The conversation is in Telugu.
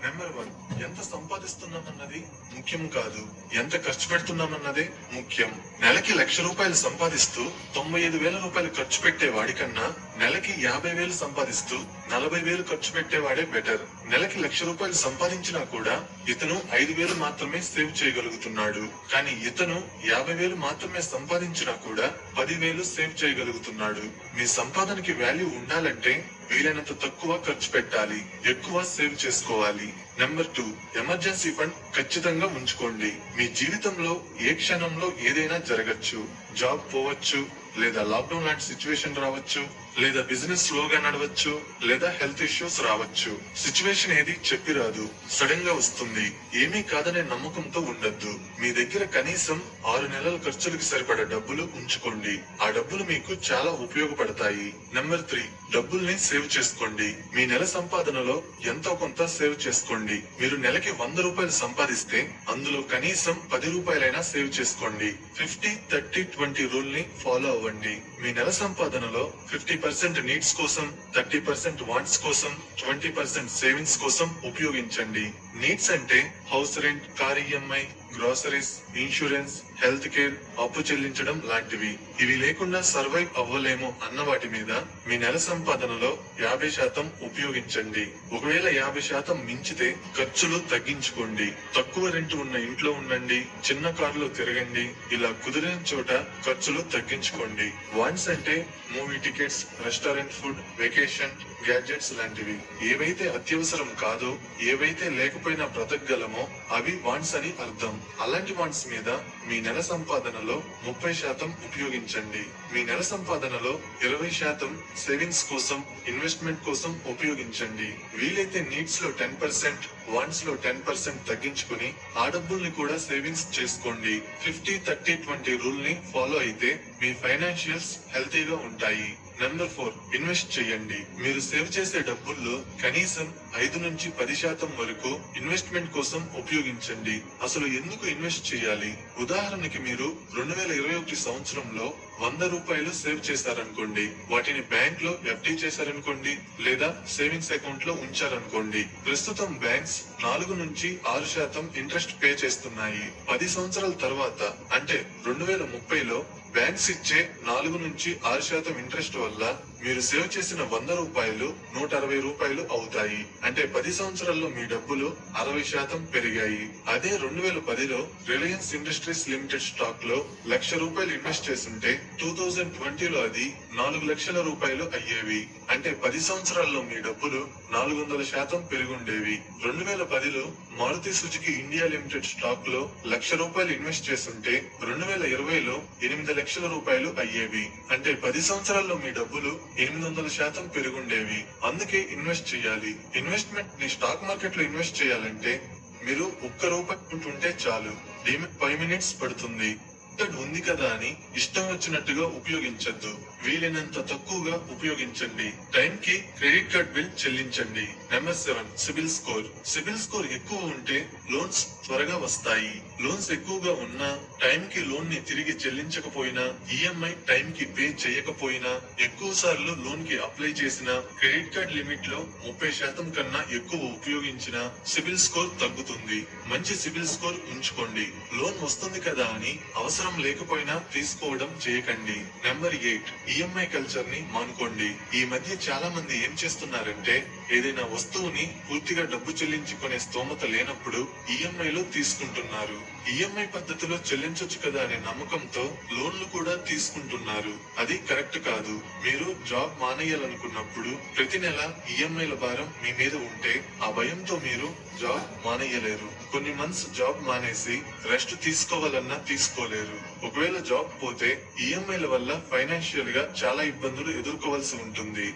నెంబర్ 1, ఎంత సంపాదిస్తున్నామన్నది ముఖ్యం కాదు, ఎంత ఖర్చు పెడుతున్నామన్నదే ముఖ్యం. నెలకి ₹1,00,000 సంపాదిస్తూ 95,000 రూపాయలు ఖర్చు పెట్టే వాడికన్నా నెలకి 50,000 సంపాదిస్తూ 40,000 ఖర్చు పెట్టేవాడే బెటర్. నెలకి ₹1,00,000 సంపాదించినా కూడా ఇతను 5,000 మాత్రమే సేవ్ చేయగలుగుతున్నాడు. కానీ ఇతను 50,000 మాత్రమే సంపాదించినా కూడా 10,000 సేవ్ చేయగలుగుతున్నాడు. మీ సంపాదనకి వాల్యూ ఉండాలంటే వీలైనంత తక్కువ ఖర్చు పెట్టాలి, ఎక్కువ సేవ్ చేసుకోవాలి. నెంబర్ 2, ఎమర్జెన్సీ ఫండ్ ఖచ్చితంగా ఉంచుకోండి. మీ జీవితంలో ఏ క్షణంలో ఏదైనా జరగచ్చు. జాబ్ పోవచ్చు, లేదా లాక్డౌన్ లాంటి సిచ్యువేషన్ రావచ్చు, లేదా బిజినెస్ స్లోగా నడవచ్చు, లేదా హెల్త్ ఇష్యూస్ రావచ్చు. సిచ్యువేషన్ ఏది చెప్పిరాదు, సడన్ గా వస్తుంది. ఏమీ కాదనే నమ్మకంతో ఉండద్దు. మీ దగ్గర కనీసం 6 నెలల ఖర్చులకు సరిపడా డబ్బులు ఉంచుకోండి. ఆ డబ్బులు మీకు చాలా ఉపయోగపడతాయి. నెంబర్ 3, డబ్బుల్ని సేవ్ చేసుకోండి. మీ నెల సంపాదనలో ఎంతో కొంత సేవ్ చేసుకోండి. మీరు నెలకి ₹100 సంపాదిస్తే అందులో కనీసం ₹10 సేవ్ చేసుకోండి. 50-30-20 రూల్ ని ఫాలో అవ్వండి. మీ నెల సంపాదనలో 50% నీడ్స్ కోసం, 30% వాంట్స్ కోసం, 20% సేవింగ్స్ కోసం ఉపయోగించండి. నీడ్స్ అంటే house rent, car EMI, groceries, insurance, health care, అప్పు చెల్లించడం లాంటివి. ఇవి లేకుండా సర్వైవ్ అవ్వలేము అన్న వాటి మీద మీ నెల సంపాదనలో 50% ఉపయోగించండి. ఒకవేళ 50% మించితే ఖర్చులు తగ్గించుకోండి. తక్కువ రెంట్ ఉన్న ఇంట్లో ఉండండి, చిన్న కారులో తిరగండి. ఇలా కుదిరిన చోట ఖర్చులు తగ్గించుకోండి. వాంట్స్ అంటే movie tickets, restaurant food, vacation, gadgets లాంటివి. ఏవైతే అత్యవసరం కాదో, ఏవైతే లేకపోయినా బ్రతకగలమో అవి వాంట్స్ అని అర్థం. అలాంటి వాంట్స్ మీద మీ నెల సంపాదనలో 30% ఉపయోగించండి. మీ నెల సంపాదనలో 20% సేవింగ్స్ కోసం, ఇన్వెస్ట్మెంట్ కోసం ఉపయోగించండి. వీలైతే నీడ్స్ లో 10%, వాంట్స్ లో 10% తగ్గించుకుని ఆ డబ్బుల్ని కూడా సేవింగ్స్ చేసుకోండి. 50-30-20 రూల్ ని ఫాలో అయితే మీ ఫైనాన్షియల్స్ హెల్తీగా ఉంటాయి. నెంబర్ 4, ఇన్వెస్ట్ చేయండి. మీరు సేవ్ చేసే డబ్బుల్లో కనీసం 5-10% వరకు ఇన్వెస్ట్మెంట్ కోసం ఉపయోగించండి. అసలు ఎందుకు ఇన్వెస్ట్ చేయాలి? ఉదాహరణకి మీరు 2021 సంవత్సరంలో ₹100 సేవ్ చేశారనుకోండి. వాటిని బ్యాంక్ లో ఎఫ్డి చేశారనుకోండి, లేదా సేవింగ్స్ అకౌంట్ లో ఉంచారనుకోండి. ప్రస్తుతం బ్యాంక్స్ 4-6% ఇంట్రెస్ట్ పే చేస్తున్నాయి. 10 సంవత్సరాల తర్వాత అంటే 2030లో బ్యాంక్స్ ఇచ్చే 4-6% ఇంట్రెస్ట్ వల్ల మీరు సేవ్ చేసిన ₹100 ₹160 అవుతాయి. అంటే 10 సంవత్సరాల్లో మీ డబ్బులు 60% పెరిగాయి. అదే 2010లో రిలయన్స్ ఇండస్ట్రీస్ లిమిటెడ్ స్టాక్ లో ₹1,00,000 ఇన్వెస్ట్ చేస్తుంటే 2020లో అది ₹4,00,000 అయ్యేవి. అంటే 10 సంవత్సరాల్లో మీ డబ్బులు 400% పెరుగుండేవి. 2010లో Maruti Suzuki India Limited stock లో ₹1,00,000 ఇన్వెస్ట్ చేస్తుంటే 2020లో ₹8,00,000 అయ్యేవి. అంటే 10 సంవత్సరాల్లో మీ డబ్బులు 800% పెరుగుండేవి. అందుకే ఇన్వెస్ట్ చేయాలి. ఇన్వెస్ట్మెంట్ ని స్టాక్ మార్కెట్ లో ఇన్వెస్ట్ చేయాలంటే మీరు ₹1 ఉంటుంటే చాలు. డీమెట్ 5 మినిట్స్ పడుతుంది. ఉంది కదా అని ఇష్టం వచ్చినట్టుగా ఉపయోగించద్దు. వీలైనంత తక్కువగా ఉపయోగించండి. టైం కి క్రెడిట్ కార్డ్ బిల్ చెల్లించండి. Number 7, CIBIL score. CIBIL score ఎక్కువ ఉంటే లోన్స్ త్వరగా వస్తాయి. లోన్స్ ఎక్కువగా ఉన్నా, టైం కి లోన్ ని తిరిగి చెల్లించకపోయినా, ఈఎంఐ టైం కి పే చేయకపోయినా, ఎక్కువ సార్లు లోన్ కి అప్లై చేసిన, క్రెడిట్ కార్డ్ లిమిట్ లో 30% కన్నా ఎక్కువ ఉపయోగించిన సిబిల్ స్కోర్ తగ్గుతుంది. మంచి సిబిల్ స్కోర్ ఉంచుకోండి. లోన్ వస్తుంది కదా అని అవసరం లేకపోయినా తీసుకోవడం చేయకండి. నెంబర్ 8, ఈఎంఐ కల్చర్ ని మానుకోండి. ఈ మధ్య చాలా మంది ఏం చేస్తున్నారంటే ఏదైనా వస్తువుని పూర్తిగా డబ్బు చెల్లించుకునే స్తోమత లేనప్పుడు ఈఎంఐలో తీసుకుంటున్నారు. ఈఎంఐ పద్ధతిలో చెల్లించొచ్చు కదా అనే నమ్మకంతో లోన్లు కూడా తీసుకుంటున్నారు. అది కరెక్ట్ కాదు. మీరు జాబ్ మానేయాలనుకున్నప్పుడు ప్రతి నెల ఈఎంఐల భారం మీ మీద ఉంటే ఆ భయంతో మీరు జాబ్ మానేయలేరు. కొన్ని మంత్స్ జాబ్ మానేసి రెస్ట్ తీసుకోవాలన్నా తీసుకోలేరు. ఒకవేళ జాబ్ పోతే ఈఎంఐల వల్ల ఫైనాన్షియల్ గా చాలా ఇబ్బందులు ఎదుర్కోవాల్సి ఉంటుంది.